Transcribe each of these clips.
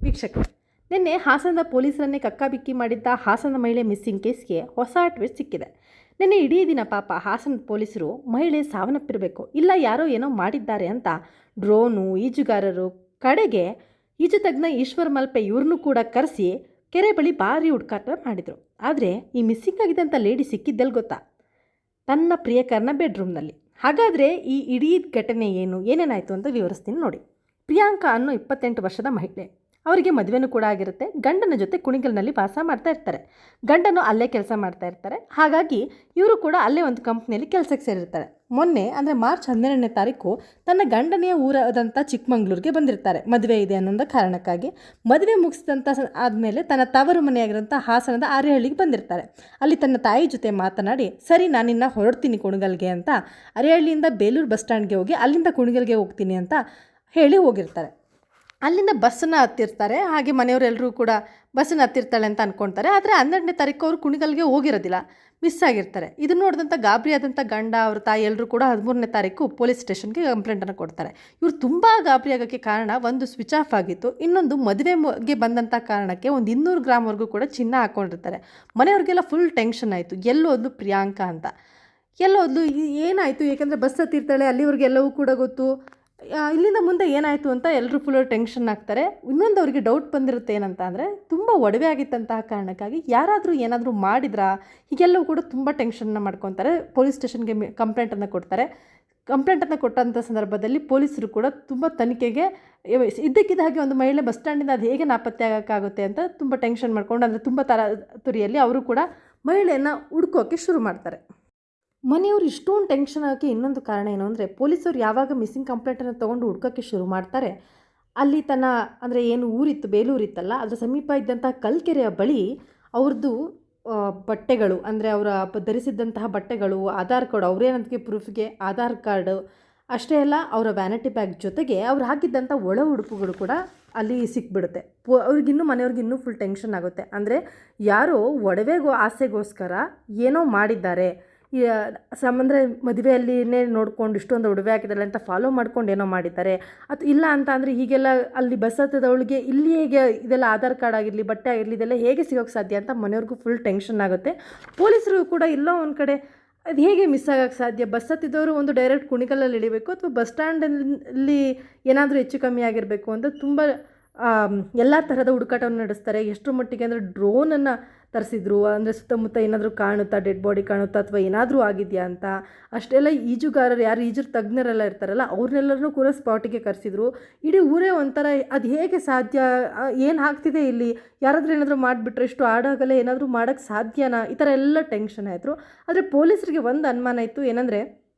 ವೀಕ್ಷಕರೇ, ನಿನ್ನೆ ಹಾಸನದ ಪೊಲೀಸರನ್ನೇ ಕಕ್ಕಾಬಿಕ್ಕಿ ಮಾಡಿದ್ದ ಹಾಸನ ಮಹಿಳೆ ಮಿಸ್ಸಿಂಗ್ ಕೇಸ್ಗೆ ಹೊಸ ಟ್ವಿಸ್ಟ್ ಸಿಕ್ಕಿದೆ. ನಿನ್ನೆ ಇಡೀ ದಿನ ಪಾಪ ಹಾಸನದ ಪೊಲೀಸರು ಮಹಿಳೆ ಸಾವನ್ನಪ್ಪಿರಬೇಕು, ಇಲ್ಲ ಯಾರೋ ಏನೋ ಮಾಡಿದ್ದಾರೆ ಅಂತ ಡ್ರೋನು, ಈಜುಗಾರರು, ಕಡೆಗೆ ಈಜು ತಜ್ಞ ಈಶ್ವರ್ ಮಲ್ಪೆ ಇವ್ರನ್ನೂ ಕೂಡ ಕರೆಸಿ ಕೆರೆ ಬಳಿ ಭಾರಿ ಹುಡುಕಾಟ ಮಾಡಿದರು. ಆದರೆ ಈ ಮಿಸ್ಸಿಂಗ್ ಆಗಿದ್ದಂಥ ಲೇಡಿ ಸಿಕ್ಕಿದ್ದೆಲ್ಲಿ ಗೊತ್ತಾ? ತನ್ನ ಪ್ರಿಯಕರನ ಬೆಡ್ರೂಮ್ನಲ್ಲಿ. ಹಾಗಾದರೆ ಈ ಇಡೀ ಘಟನೆ ಏನೇನಾಯಿತು ಅಂತ ವಿವರಿಸ್ತೀನಿ ನೋಡಿ. ಪ್ರಿಯಾಂಕಾ ಅನ್ನೋ 28 ವರ್ಷದ ಮಹಿಳೆ. ಅವರಿಗೆ ಮದುವೆನೂ ಕೂಡ ಆಗಿರುತ್ತೆ. ಗಂಡನ ಜೊತೆ ಕುಣಿಗಲ್ನಲ್ಲಿ ವಾಸ ಮಾಡ್ತಾ ಇರ್ತಾರೆ. ಗಂಡನು ಅಲ್ಲೇ ಕೆಲಸ ಮಾಡ್ತಾ ಇರ್ತಾರೆ. ಹಾಗಾಗಿ ಇವರು ಕೂಡ ಅಲ್ಲೇ ಒಂದು ಕಂಪ್ನಿಯಲ್ಲಿ ಕೆಲಸಕ್ಕೆ ಸೇರಿರ್ತಾರೆ. ಮೊನ್ನೆ ಅಂದರೆ ಮಾರ್ಚ್ 12ನೇ ತಾರೀಕು ತನ್ನ ಗಂಡನೆಯ ಊರಾದಂಥ ಚಿಕ್ಕಮಂಗ್ಳೂರಿಗೆ ಬಂದಿರ್ತಾರೆ. ಮದುವೆ ಇದೆ ಅನ್ನೋ ಕಾರಣಕ್ಕಾಗಿ. ಮದುವೆ ಮುಗಿಸಿದಂಥ ಆದಮೇಲೆ ತನ್ನ ತವರು ಮನೆಯಾಗಿರೋಂಥ ಹಾಸನದ ಅರೇಹಳ್ಳಿಗೆ ಬಂದಿರ್ತಾರೆ. ಅಲ್ಲಿ ತನ್ನ ತಾಯಿ ಜೊತೆ ಮಾತನಾಡಿ, ಸರಿ ನಾನಿನ್ನ ಹೊರಡ್ತೀನಿ ಕುಣಿಗಲ್ಗೆ ಅಂತ, ಅರೇಹಳ್ಳಿಯಿಂದ ಬೇಲೂರು ಬಸ್ ಸ್ಟ್ಯಾಂಡ್ಗೆ ಹೋಗಿ ಅಲ್ಲಿಂದ ಕುಣಿಗಲ್ಗೆ ಹೋಗ್ತೀನಿ ಅಂತ ಹೇಳಿ ಹೋಗಿರ್ತಾರೆ. ಅಲ್ಲಿಂದ ಬಸ್ಸನ್ನು ಹತ್ತಿರ್ತಾರೆ. ಹಾಗೆ ಮನೆಯವರೆಲ್ಲರೂ ಕೂಡ ಬಸ್ಸನ್ನು ಹತ್ತಿರ್ತಾಳೆ ಅಂತ ಅಂದ್ಕೊಳ್ತಾರೆ. ಆದರೆ 12ನೇ ತಾರೀಕು ಅವರು ಕುಣಿಗಲ್ಗೆ ಹೋಗಿರೋದಿಲ್ಲ, ಮಿಸ್ ಆಗಿರ್ತಾರೆ. ಇದನ್ನು ನೋಡಿದಂಥ ಗಾಬರಿಯಾದಂಥ ಗಂಡ, ಅವ್ರ ತಾಯಿ ಎಲ್ಲರೂ ಕೂಡ 13ನೇ ತಾರೀಕು ಪೊಲೀಸ್ ಸ್ಟೇಷನ್ಗೆ ಕಂಪ್ಲೇಂಟನ್ನು ಕೊಡ್ತಾರೆ. ಇವರು ತುಂಬ ಗಾಬರಿ ಆಗೋಕ್ಕೆ ಕಾರಣ ಒಂದು ಸ್ವಿಚ್ ಆಫ್ ಆಗಿತ್ತು, ಇನ್ನೊಂದು ಮದುವೆಗೆ ಬಂದಂಥ ಕಾರಣಕ್ಕೆ ಒಂದು 200 ಗ್ರಾಮ್ವರೆಗೂ ಕೂಡ ಚಿನ್ನ ಹಾಕ್ಕೊಂಡಿರ್ತಾರೆ. ಮನೆಯವ್ರಿಗೆಲ್ಲ ಫುಲ್ ಟೆನ್ಷನ್ ಆಯಿತು. ಎಲ್ಲೋದ್ಲು ಪ್ರಿಯಾಂಕಾ ಅಂತ, ಎಲ್ಲೋದ್ಲು, ಏನಾಯಿತು? ಏಕೆಂದರೆ ಬಸ್ ಹತ್ತಿರ್ತಾಳೆ, ಅಲ್ಲಿವರೆಗೆಲ್ಲವೂ ಕೂಡ ಗೊತ್ತು, ಇಲ್ಲಿಂದ ಮುಂದೆ ಏನಾಯಿತು ಅಂತ ಎಲ್ಲರೂ ಫುಲ್ ಟೆನ್ಷನ್ ಆಗ್ತಾರೆ. ಇನ್ನೊಂದು ಅವರಿಗೆ ಡೌಟ್ ಬಂದಿರುತ್ತೆ, ಏನಂತ ಅಂದರೆ ತುಂಬ ಒಡವೆ ಆಗಿತ್ತಂತಹ ಕಾರಣಕ್ಕಾಗಿ ಯಾರಾದರೂ ಏನಾದರೂ ಮಾಡಿದ್ರಾ, ಹೀಗೆಲ್ಲವೂ ಕೂಡ ತುಂಬ ಟೆನ್ಷನ್ನ ಮಾಡ್ಕೊತಾರೆ. ಪೊಲೀಸ್ ಸ್ಟೇಷನ್ಗೆ ಕಂಪ್ಲೇಂಟನ್ನು ಕೊಡ್ತಾರೆ. ಕಂಪ್ಲೇಂಟನ್ನು ಕೊಟ್ಟಂಥ ಸಂದರ್ಭದಲ್ಲಿ ಪೊಲೀಸರು ಕೂಡ ತುಂಬ ತನಿಖೆಗೆ ಇದ್ದಕ್ಕಿದ್ದ ಹಾಗೆ ಒಂದು ಮಹಿಳೆ ಬಸ್ ಸ್ಟ್ಯಾಂಡಿಂದ ಅದು ಹೇಗೆ ನಾಪತ್ತೆ ಆಗೋಕ್ಕಾಗುತ್ತೆ ಅಂತ ತುಂಬ ಟೆನ್ಷನ್ ಮಾಡ್ಕೊಂಡು, ಅಂದರೆ ತುಂಬ ತುರಿಯಲ್ಲಿ ಅವರು ಕೂಡ ಮಹಿಳೆಯನ್ನು ಹುಡ್ಕೋಕ್ಕೆ ಶುರು ಮಾಡ್ತಾರೆ. ಮನೆಯವರು ಇಷ್ಟೊಂದು ಟೆನ್ಷನ್ ಆಗೋಕ್ಕೆ ಇನ್ನೊಂದು ಕಾರಣ ಏನು ಅಂದರೆ, ಪೊಲೀಸರು ಯಾವಾಗ ಮಿಸ್ಸಿಂಗ್ ಕಂಪ್ಲೇಂಟನ್ನು ತೊಗೊಂಡು ಹುಡ್ಕೋಕ್ಕೆ ಶುರು ಮಾಡ್ತಾರೆ, ಅಲ್ಲಿ ತನ್ನ ಅಂದರೆ ಏನು ಊರಿತ್ತು, ಬೇಲೂರಿತ್ತಲ್ಲ, ಅದರ ಸಮೀಪ ಇದ್ದಂಥ ಕಲ್ಕೆರೆಯ ಬಳಿ ಅವ್ರದ್ದು ಬಟ್ಟೆಗಳು, ಅಂದರೆ ಅವರ ಧರಿಸಿದ್ದಂತಹ ಬಟ್ಟೆಗಳು, ಆಧಾರ್ ಕಾರ್ಡ್, ಅವರೇನಂತಕ್ಕೆ ಪ್ರೂಫ್ಗೆ ಆಧಾರ್ ಕಾರ್ಡು ಅಷ್ಟೇ ಅಲ್ಲ, ಅವರ ವ್ಯಾನಿಟಿ ಬ್ಯಾಗ್ ಜೊತೆಗೆ ಅವ್ರು ಹಾಕಿದ್ದಂಥ ಒಳ ಉಡುಪುಗಳು ಕೂಡ ಅಲ್ಲಿ ಸಿಕ್ಬಿಡುತ್ತೆ. ಅವ್ರಿಗಿನ್ನೂ ಮನೆಯವ್ರಿಗಿನ್ನೂ ಫುಲ್ ಟೆನ್ಷನ್ ಆಗುತ್ತೆ. ಅಂದರೆ ಯಾರೋ ಒಡವೆಗೋ ಆಸೆಗೋಸ್ಕರ ಏನೋ ಮಾಡಿದ್ದಾರೆ, ಅಂದರೆ ಮದುವೆಯಲ್ಲಿನೇ ನೋಡ್ಕೊಂಡು ಇಷ್ಟೊಂದು ಒಡವೆ ಹಾಕಿದ್ದಾರೆ ಅಂತ ಫಾಲೋ ಮಾಡ್ಕೊಂಡು ಏನೋ ಮಾಡಿದ್ದಾರೆ. ಅಥವಾ ಇಲ್ಲ ಅಂತ ಅಂದರೆ ಹೀಗೆಲ್ಲ ಅಲ್ಲಿ ಬಸ್ ಹತ್ತದವಳಿಗೆ ಇಲ್ಲಿ ಹೇಗೆ ಇದೆಲ್ಲ ಆಧಾರ್ ಕಾರ್ಡ್ ಆಗಿರಲಿ, ಬಟ್ಟೆ ಆಗಿರಲಿ, ಇದೆಲ್ಲ ಹೇಗೆ ಸಿಗೋಕ್ಕೆ ಸಾಧ್ಯ ಅಂತ ಮನೆಯವ್ರಿಗೂ ಫುಲ್ ಟೆನ್ಷನ್ ಆಗುತ್ತೆ. ಪೊಲೀಸರು ಕೂಡ ಎಲ್ಲೋ ಒಂದು ಕಡೆ ಅದು ಹೇಗೆ ಮಿಸ್ ಆಗೋಕ್ಕೆ ಸಾಧ್ಯ? ಬಸ್ ಹತ್ತಿದವರು ಒಂದು ಡೈರೆಕ್ಟ್ ಕುಣಿಗಲ್ಲಲ್ಲಿ ಇಳಿಬೇಕು ಅಥವಾ ಬಸ್ ಸ್ಟ್ಯಾಂಡಲ್ಲಿ ಏನಾದರೂ ಹೆಚ್ಚು ಕಮ್ಮಿ ಆಗಿರಬೇಕು ಅಂತ ತುಂಬ ಎಲ್ಲ ಥರದ ಹುಡುಕಾಟವನ್ನು ನಡೆಸ್ತಾರೆ. ಎಷ್ಟರ ಮಟ್ಟಿಗೆ ಅಂದರೆ ಡ್ರೋನನ್ನು ತರಿಸಿದ್ರು, ಅಂದರೆ ಸುತ್ತಮುತ್ತ ಏನಾದರೂ ಕಾಣುತ್ತಾ, ಡೆಡ್ ಬಾಡಿ ಕಾಣುತ್ತಾ ಅಥವಾ ಏನಾದರೂ ಆಗಿದೆಯಾ ಅಂತ. ಅಷ್ಟೆಲ್ಲ ಈಜುಗಾರರು, ಯಾರು ಈಜು ತಜ್ಞರೆಲ್ಲ ಇರ್ತಾರಲ್ಲ, ಅವ್ರನ್ನೆಲ್ಲರೂ ಕೂಡ ಸ್ಪಾಟಿಗೆ ಕರೆಸಿದ್ರು. ಇಡೀ ಊರೇ ಒಂಥರ ಅದು ಹೇಗೆ ಸಾಧ್ಯ, ಏನು ಆಗ್ತಿದೆ ಇಲ್ಲಿ, ಯಾರಾದರೂ ಏನಾದರೂ ಮಾಡಿಬಿಟ್ರೆ, ಇಷ್ಟು ಆಡಾಗಲೇ ಏನಾದರೂ ಮಾಡೋಕ್ಕೆ ಸಾಧ್ಯನಾ, ಈ ಥರ ಎಲ್ಲ ಟೆನ್ಷನ್ ಆಯಿತು. ಆದರೆ ಪೊಲೀಸರಿಗೆ ಒಂದು ಅನುಮಾನ ಇತ್ತು, ಏನಂದರೆ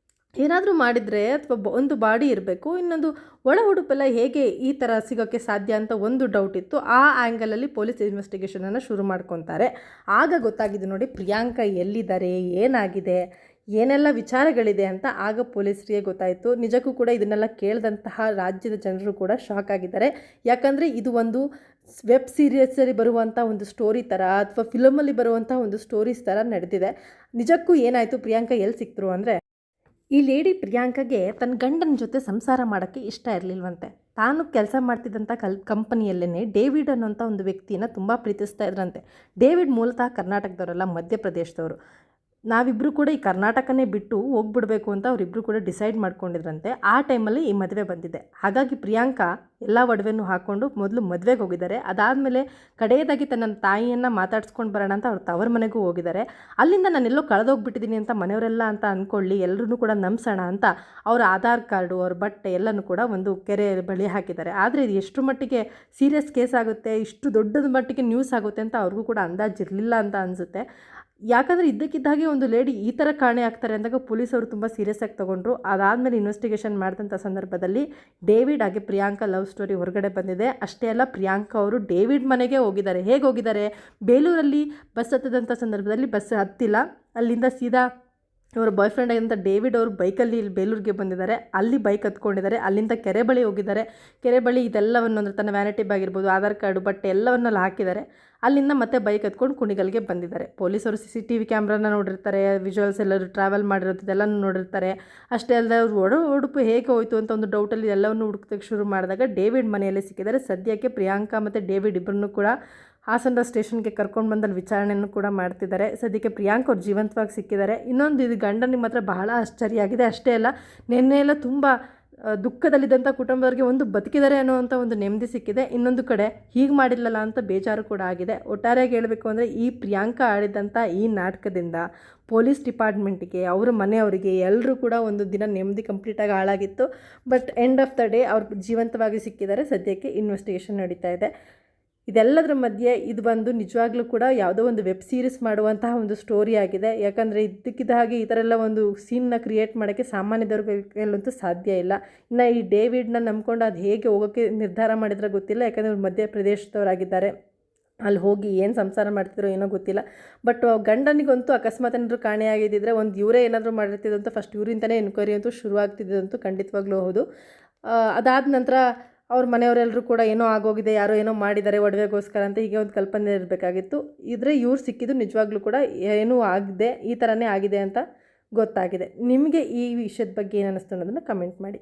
ಏನಾದರೂ ಮಾಡಿದರೆ ಅಥವಾ ಒಂದು ಬಾಡಿ ಇರಬೇಕು, ಇನ್ನೊಂದು ಒಳ ಉಡುಪೆಲ್ಲ ಹೇಗೆ ಈ ಥರ ಸಿಗೋಕ್ಕೆ ಸಾಧ್ಯ ಅಂತ ಒಂದು ಡೌಟ್ ಇತ್ತು. ಆ ಆ್ಯಂಗಲಲ್ಲಿ ಪೊಲೀಸ್ ಇನ್ವೆಸ್ಟಿಗೇಷನನ್ನು ಶುರು ಮಾಡ್ಕೊತಾರೆ. ಆಗ ಗೊತ್ತಾಗಿದೆ ನೋಡಿ ಪ್ರಿಯಾಂಕಾ ಎಲ್ಲಿದ್ದಾರೆ, ಏನಾಗಿದೆ, ಏನೆಲ್ಲ ವಿಚಾರಗಳಿದೆ ಅಂತ. ಆಗ ಪೊಲೀಸರಿಗೆ ಗೊತ್ತಾಯಿತು. ನಿಜಕ್ಕೂ ಕೂಡ ಇದನ್ನೆಲ್ಲ ಕೇಳಿದಂತಹ ರಾಜ್ಯದ ಜನರು ಕೂಡ ಶಾಕ್ ಆಗಿದ್ದಾರೆ. ಯಾಕಂದರೆ ಇದು ಒಂದು ವೆಬ್ ಸೀರೀಸಲ್ಲಿ ಬರುವಂಥ ಒಂದು ಸ್ಟೋರಿ ಥರ ಅಥವಾ ಫಿಲಮಲ್ಲಿ ಬರುವಂಥ ಒಂದು ಸ್ಟೋರೀಸ್ ಥರ ನಡೆದಿದೆ. ನಿಜಕ್ಕೂ ಏನಾಯಿತು, ಪ್ರಿಯಾಂಕಾ ಎಲ್ಲಿ ಸಿಕ್ತರು ಅಂದರೆ, ಈ ಲೇಡಿ ಪ್ರಿಯಾಂಕಾಗೆ ತನ್ನ ಗಂಡನ ಜೊತೆ ಸಂಸಾರ ಮಾಡೋಕ್ಕೆ ಇಷ್ಟ ಇರಲಿಲ್ವಂತೆ. ತಾನು ಕೆಲಸ ಮಾಡ್ತಿದ್ದಂಥ ಕಂಪನಿಯಲ್ಲೇ ಡೇವಿಡ್ ಅನ್ನೋಂಥ ಒಂದು ವ್ಯಕ್ತಿಯನ್ನು ತುಂಬ ಪ್ರೀತಿಸ್ತಾ ಇದ್ರಂತೆ. ಡೇವಿಡ್ ಮೂಲತಃ ಕರ್ನಾಟಕದವರಲ್ಲ, ಮಧ್ಯಪ್ರದೇಶದವರು. ನಾವಿಬ್ಬರು ಕೂಡ ಈ ಕರ್ನಾಟಕನೇ ಬಿಟ್ಟು ಹೋಗ್ಬಿಡಬೇಕು ಅಂತ ಅವರಿಬ್ಬರು ಕೂಡ ಡಿಸೈಡ್ ಮಾಡ್ಕೊಂಡಿದ್ರಂತೆ. ಆ ಟೈಮಲ್ಲಿ ಈ ಮದುವೆ ಬಂದಿದೆ. ಹಾಗಾಗಿ ಪ್ರಿಯಾಂಕಾ ಎಲ್ಲ ಒಡವೆನೂ ಹಾಕ್ಕೊಂಡು ಮೊದಲು ಮದುವೆಗೆ ಹೋಗಿದ್ದಾರೆ. ಅದಾದಮೇಲೆ ಕಡೆಯದಾಗಿ ತನ್ನ ತಾಯಿಯನ್ನು ಮಾತಾಡ್ಸ್ಕೊಂಡು ಬರೋಣ ಅಂತ ಅವ್ರ ತವರ ಮನೆಗೂ ಹೋಗಿದ್ದಾರೆ. ಅಲ್ಲಿಂದ ನಾನೆಲ್ಲೋ ಕಳೆದೋಗ್ಬಿಟ್ಟಿದ್ದೀನಿ ಅಂತ ಮನೆಯವರೆಲ್ಲ ಅಂತ ಅಂದ್ಕೊಳ್ಳಿ, ಎಲ್ಲರೂ ಕೂಡ ನಂಬಿಸೋಣ ಅಂತ ಅವರ ಆಧಾರ್ ಕಾರ್ಡು, ಅವ್ರ ಬಟ್ಟೆ ಎಲ್ಲನೂ ಕೂಡ ಒಂದು ಕೆರೆ ಬಳಿ ಹಾಕಿದ್ದಾರೆ. ಆದರೆ ಇದು ಎಷ್ಟು ಮಟ್ಟಿಗೆ ಸೀರಿಯಸ್ ಕೇಸ್ ಆಗುತ್ತೆ, ಇಷ್ಟು ದೊಡ್ಡದ ಮಟ್ಟಿಗೆ ನ್ಯೂಸ್ ಆಗುತ್ತೆ ಅಂತ ಅವ್ರಿಗೂ ಕೂಡ ಅಂದಾಜಿರಲಿಲ್ಲ ಅಂತ ಅನಿಸುತ್ತೆ. ಯಾಕಂದರೆ ಇದ್ದಕ್ಕಿದ್ದಾಗೆ ಒಂದು ಲೇಡಿ ಈ ಥರ ಕಾಣೆ ಆಗ್ತಾರೆ ಅಂದಾಗ ಪೊಲೀಸವರು ತುಂಬ ಸೀರಿಯಸ್ ಆಗಿ ತೊಗೊಂಡ್ರು. ಅದಾದಮೇಲೆ ಇನ್ವೆಸ್ಟಿಗೇಷನ್ ಮಾಡಿದಂಥ ಸಂದರ್ಭದಲ್ಲಿ ಡೇವಿಡ್ ಹಾಗೆ ಪ್ರಿಯಾಂಕಾ ಲವ್ ಸ್ಟೋರಿ ಹೊರಗಡೆ ಬಂದಿದೆ. ಅಷ್ಟೇ ಅಲ್ಲ, ಪ್ರಿಯಾಂಕಾ ಅವರು ಡೇವಿಡ್ ಮನೆಗೆ ಹೋಗಿದ್ದಾರೆ. ಹೇಗೆ ಹೋಗಿದ್ದಾರೆ? ಬೇಲೂರಲ್ಲಿ ಬಸ್ ಹತ್ತದಂಥ ಸಂದರ್ಭದಲ್ಲಿ ಬಸ್ ಹತ್ತಿಲ್ಲ, ಅಲ್ಲಿಂದ ಸೀದಾ ಇವರ ಬಾಯ್ ಫ್ರೆಂಡ್ ಆಗಿದ್ದಂಥ ಡೇವಿಡ್ ಅವರು ಬೈಕಲ್ಲಿ ಇಲ್ಲಿ ಬೇಲೂರಿಗೆ ಬಂದಿದ್ದಾರೆ. ಅಲ್ಲಿ ಬೈಕ್ ಹತ್ಕೊಂಡಿದ್ದಾರೆ. ಅಲ್ಲಿಂದ ಕೆರೆ ಬಳಿ ಹೋಗಿದ್ದಾರೆ. ಕೆರೆ ಬಳಿ ಇದೆಲ್ಲವನ್ನು ಅಂದರೆ ತನ್ನ ವ್ಯಾನಿಟಿ ಬ್ಯಾಗ್ ಇರ್ಬೋದು, ಆಧಾರ್ ಕಾರ್ಡು, ಬಟ್ಟೆ ಎಲ್ಲವನ್ನೆಲ್ಲ ಹಾಕಿದ್ದಾರೆ. ಅಲ್ಲಿಂದ ಮತ್ತೆ ಬೈಕ್ ಹತ್ಕೊಂಡು ಕುಣಿಗಲ್ಗೆ ಬಂದಿದ್ದಾರೆ. ಪೊಲೀಸರು CCTV ಕ್ಯಾಮ್ರಾನ ನೋಡಿರ್ತಾರೆ, ವಿಜುವಲ್ಸ್ ಎಲ್ಲರೂ ಟ್ರಾವೆಲ್ ಮಾಡಿರೋದು ಇದೆಲ್ಲನೂ ನೋಡಿರ್ತಾರೆ. ಅಷ್ಟೇ ಅಲ್ಲದೆ ಅವ್ರು ಉಡುಪು ಹೇಗೆ ಹೋಯಿತು ಅಂತ ಒಂದು ಡೌಟಲ್ಲಿ ಎಲ್ಲವನ್ನೂ ಹುಡುಕೋದಕ್ಕೆ ಶುರು ಮಾಡಿದಾಗ ಡೇವಿಡ್ ಮನೆಯಲ್ಲಿ ಸಿಕ್ಕಿದ್ದಾರೆ. ಸದ್ಯಕ್ಕೆ ಪ್ರಿಯಾಂಕಾ ಮತ್ತು ಡೇವಿಡ್ ಇಬ್ಬರನ್ನೂ ಕೂಡ ಹಾಸನದ ಸ್ಟೇಷನ್ಗೆ ಕರ್ಕೊಂಡು ಬಂದಲ್ಲಿ ವಿಚಾರಣೆಯನ್ನು ಕೂಡ ಮಾಡ್ತಿದ್ದಾರೆ. ಸದ್ಯಕ್ಕೆ ಪ್ರಿಯಾಂಕ್ ಅವ್ರು ಜೀವಂತವಾಗಿ ಸಿಕ್ಕಿದ್ದಾರೆ. ಇನ್ನೊಂದು ಇದು ಗಂಡನಿಗೆ ಮಾತ್ರ ಬಹಳ ಆಶ್ಚರ್ಯ ಆಗಿದೆ. ಅಷ್ಟೇ ಅಲ್ಲ, ನಿನ್ನೆ ಎಲ್ಲ ತುಂಬ ದುಃಖದಲ್ಲಿದ್ದಂಥ ಕುಟುಂಬದವರಿಗೆ ಒಂದು ಬದುಕಿದ್ದಾರೆ ಅನ್ನೋವಂಥ ಒಂದು ನೆಮ್ಮದಿ ಸಿಕ್ಕಿದೆ. ಇನ್ನೊಂದು ಕಡೆ ಹೀಗೆ ಮಾಡಿಲ್ಲಲ್ಲ ಅಂತ ಬೇಜಾರು ಕೂಡ ಆಗಿದೆ. ಒಟ್ಟಾರೆಯಾಗಿ ಹೇಳಬೇಕು ಅಂದರೆ ಈ ಪ್ರಿಯಾಂಕಾ ಆಡಿದಂಥ ಈ ನಾಟಕದಿಂದ ಪೊಲೀಸ್ ಡಿಪಾರ್ಟ್ಮೆಂಟಿಗೆ, ಅವರ ಮನೆಯವರಿಗೆ ಎಲ್ಲರೂ ಕೂಡ ಒಂದು ದಿನ ನೆಮ್ಮದಿ ಕಂಪ್ಲೀಟಾಗಿ ಹಾಳಾಗಿತ್ತು. But end of the day ಅವ್ರು ಜೀವಂತವಾಗಿ ಸಿಕ್ಕಿದ್ದಾರೆ. ಸದ್ಯಕ್ಕೆ ಇನ್ವೆಸ್ಟಿಗೇಷನ್ ನಡೀತಾ ಇದೆ. ಇದೆಲ್ಲದರ ಮಧ್ಯೆ ಇದು ಬಂದು ನಿಜವಾಗ್ಲೂ ಕೂಡ ಯಾವುದೋ ಒಂದು ವೆಬ್ ಸೀರೀಸ್ ಮಾಡುವಂತಹ ಒಂದು ಸ್ಟೋರಿ ಆಗಿದೆ. ಯಾಕಂದರೆ ಇದ್ದಕ್ಕಿದ್ದ ಹಾಗೆ ಈ ಥರ ಎಲ್ಲ ಒಂದು ಸೀನ್ನ ಕ್ರಿಯೇಟ್ ಮಾಡೋಕ್ಕೆ ಸಾಮಾನ್ಯದವ್ರ ಕೈಯಲ್ಲಂತೂ ಸಾಧ್ಯ ಇಲ್ಲ. ಇನ್ನು ಈ ಡೇವಿಡ್ನ ನಂಬ್ಕೊಂಡು ಅದು ಹೇಗೆ ಹೋಗೋಕ್ಕೆ ನಿರ್ಧಾರ ಮಾಡಿದ್ರೆ ಗೊತ್ತಿಲ್ಲ. ಯಾಕಂದರೆ ಇವ್ರು ಮಧ್ಯಪ್ರದೇಶದವರಾಗಿದ್ದಾರೆ. ಅಲ್ಲಿ ಹೋಗಿ ಏನು ಸಂಸಾರ ಮಾಡ್ತಿರೋ ಏನೋ ಗೊತ್ತಿಲ್ಲ. ಬಟ್ ಗಂಡನಿಗಂತೂ ಅಕಸ್ಮಾತ್ ಏನಾದರೂ ಕಾಣೆಯಾಗಿದ್ದಿದ್ರೆ ಒಂದು ಇವರೇ ಏನಾದರೂ ಮಾಡಿರ್ತಿದ್ದಂತೂ ಫಸ್ಟ್ ಇವರಿಂದನೇ ಎನ್ಕ್ವೈರಿ ಅಂತೂ ಶುರುವಾಗ್ತಿದ್ದಂತೂ ಖಂಡಿತವಾಗ್ಲೂ ಹೌದು. ಅದಾದ ನಂತರ ಅವ್ರ ಮನೆಯವರೆಲ್ಲರೂ ಕೂಡ ಏನೋ ಆಗೋಗಿದೆ, ಯಾರೋ ಏನೋ ಮಾಡಿದ್ದಾರೆ ಒಡವೆಗೋಸ್ಕರ ಅಂತ ಹೀಗೆ ಒಂದು ಕಲ್ಪನೆ ಇರಬೇಕಾಗಿತ್ತು. ಇದ್ರೆ ಇವ್ರು ಸಿಕ್ಕಿದ್ದು ನಿಜವಾಗ್ಲೂ ಕೂಡ ಏನೂ ಆಗಿದೆ, ಈ ಥರನೇ ಆಗಿದೆ ಅಂತ ಗೊತ್ತಾಗಿದೆ. ನಿಮಗೆ ಈ ವಿಷಯದ ಬಗ್ಗೆ ಏನು ಅನ್ನಿಸ್ತು ಅನ್ನೋದನ್ನು ಕಮೆಂಟ್ ಮಾಡಿ.